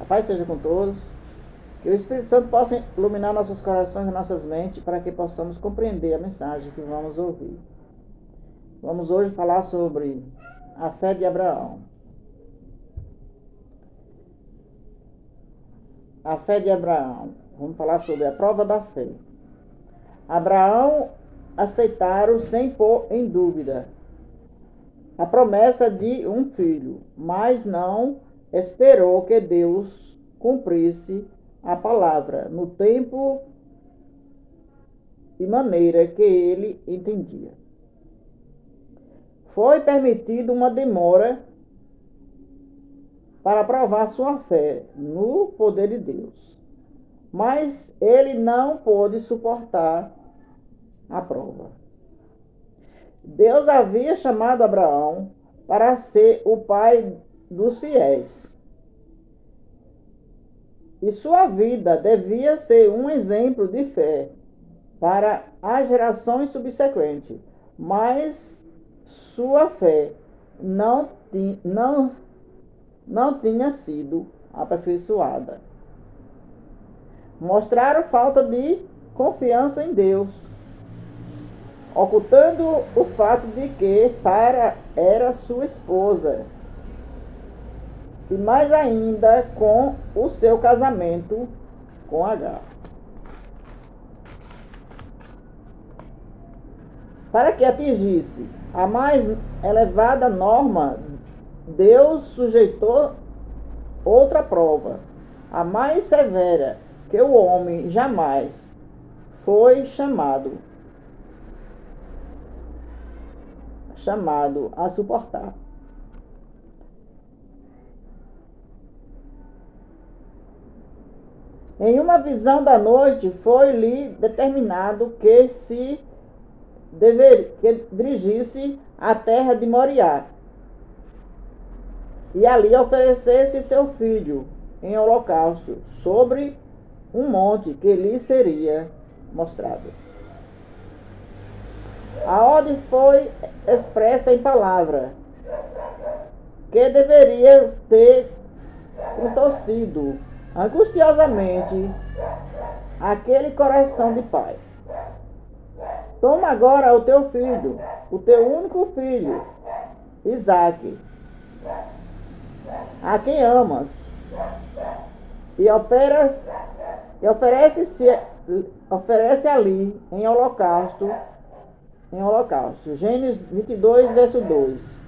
A paz seja com todos. Que o Espírito Santo possa iluminar nossos corações e nossas mentes para que possamos compreender a mensagem que vamos ouvir. Vamos hoje falar sobre a fé de Abraão. A fé de Abraão. Vamos falar sobre a prova da fé. Abraão aceitaram sem pôr em dúvida a promessa de um filho, mas não esperou que Deus cumprisse a palavra no tempo e maneira que ele entendia. Foi permitido uma demora para provar sua fé no poder de Deus, mas ele não pôde suportar a prova. Deus havia chamado Abraão para ser o pai dos fiéis, e sua vida devia ser um exemplo de fé para as gerações subsequentes, mas sua fé não tinha sido aperfeiçoada. Mostraram falta de confiança em Deus, ocultando o fato de que Sara era sua esposa, e mais ainda com o seu casamento com Agar. Para que atingisse a mais elevada norma, Deus sujeitou outra prova, a mais severa, que o homem jamais foi chamado a suportar. Em uma visão da noite, foi-lhe determinado que dirigisse à terra de Moriá e ali oferecesse seu filho em holocausto sobre um monte que lhe seria mostrado. A ordem foi expressa em palavra, que deveria ter contorcido angustiosamente aquele coração de pai. Toma agora o teu filho, o teu único filho, Isaque, a quem amas, e oferece ali em holocausto. Gênesis 22, verso 2.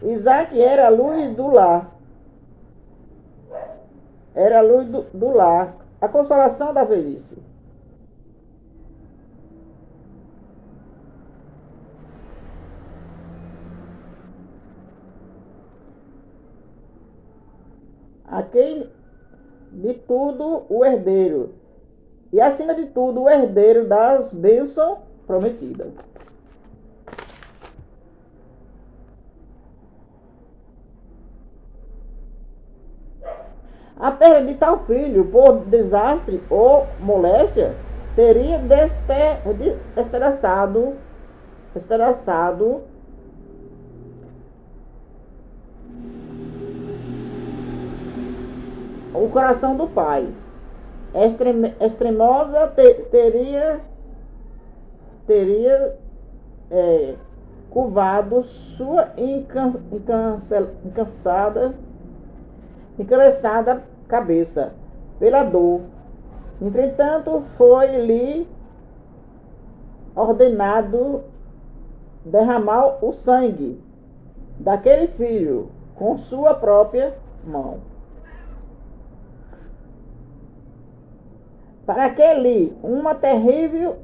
Isaque era a luz do lar. Era a luz do lar, a consolação da velhice. A quem de tudo o herdeiro, e acima de tudo o herdeiro das bênçãos prometidas. A perda de tal filho, por desastre ou moléstia, teria despedaçado o coração do pai. Extremosa teria curvado sua encansada cabeça pela dor. Entretanto, foi-lhe ordenado derramar o sangue daquele filho com sua própria mão, parecia ali uma terrível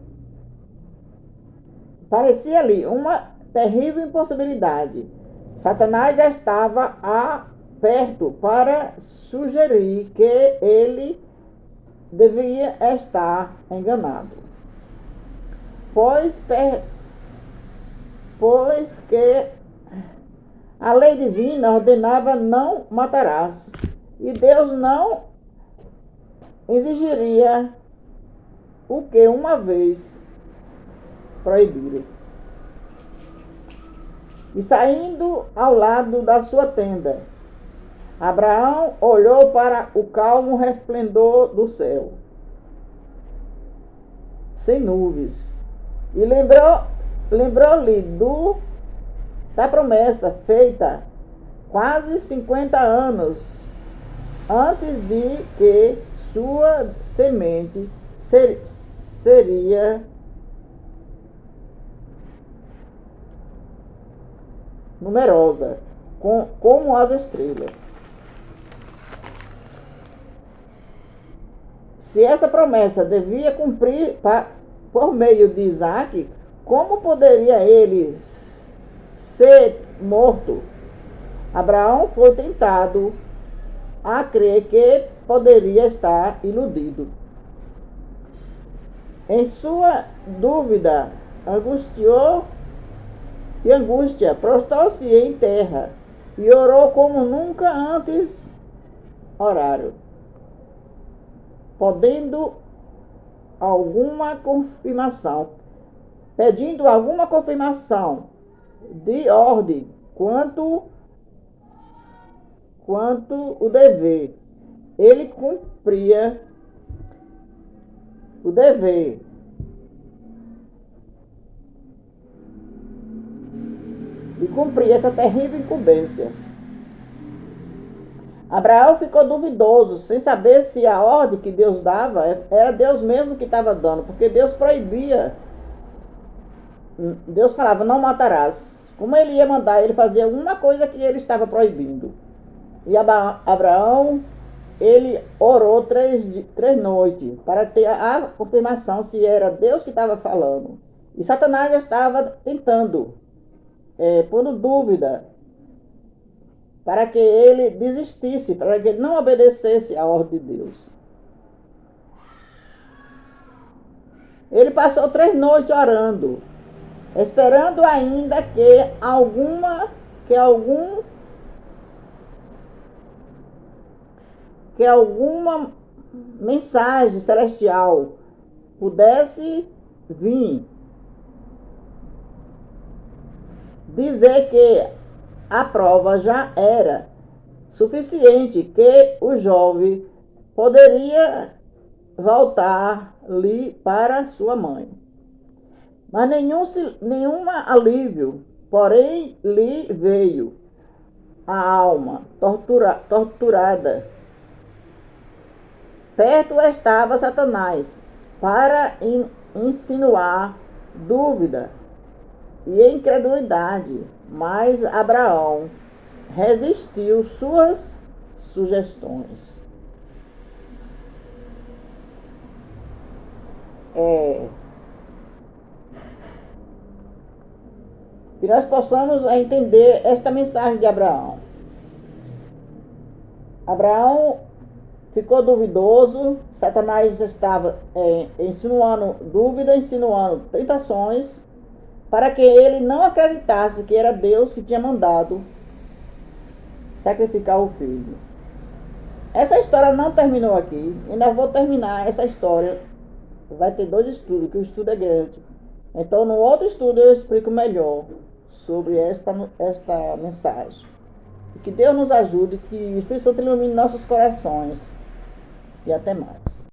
impossibilidade. Satanás estava perto para sugerir que ele devia estar enganado, pois que a lei divina ordenava não matarás, e Deus não exigiria o que uma vez proibiram. E saindo ao lado da sua tenda, Abraão olhou para o calmo resplendor do céu, sem nuvens, e lembrou-lhe da promessa feita quase 50 anos antes de que sua semente seria numerosa, como as estrelas. Se essa promessa devia cumprir por meio de Isaac, como poderia ele ser morto? Abraão foi tentado a crer que poderia estar iludido. Em sua dúvida, angústia, prostrou-se em terra e orou como nunca antes oraram, pedindo alguma confirmação de ordem quanto o dever. Ele cumpria o dever e cumprir essa terrível incumbência. Abraão ficou duvidoso, sem saber se a ordem que Deus dava era Deus mesmo que estava dando, porque Deus proibia. Deus falava, não matarás. Como ele ia mandar ele fazer alguma coisa que ele estava proibindo? E Abraão, ele orou três noites para ter a confirmação se era Deus que estava falando. E Satanás já estava tentando, pondo dúvida, para que ele desistisse, para que ele não obedecesse à ordem de Deus. Ele passou 3 noites orando, esperando ainda que alguma mensagem celestial pudesse vir dizer que a prova já era suficiente, que o jovem poderia voltar-lhe para sua mãe. Mas nenhum alívio, porém, lhe veio a alma torturada. Perto estava Satanás para insinuar dúvida e incredulidade, mas Abraão resistiu suas sugestões. Que nós possamos entender esta mensagem de Abraão. Abraão ficou duvidoso, Satanás estava insinuando dúvida, insinuando tentações, para que ele não acreditasse que era Deus que tinha mandado sacrificar o filho. Essa história não terminou aqui, ainda vou terminar essa história. Vai ter 2 estudos, que o estudo é grande. Então, no outro estudo eu explico melhor sobre esta mensagem. E que Deus nos ajude, que o Espírito Santo ilumine nossos corações. E até mais.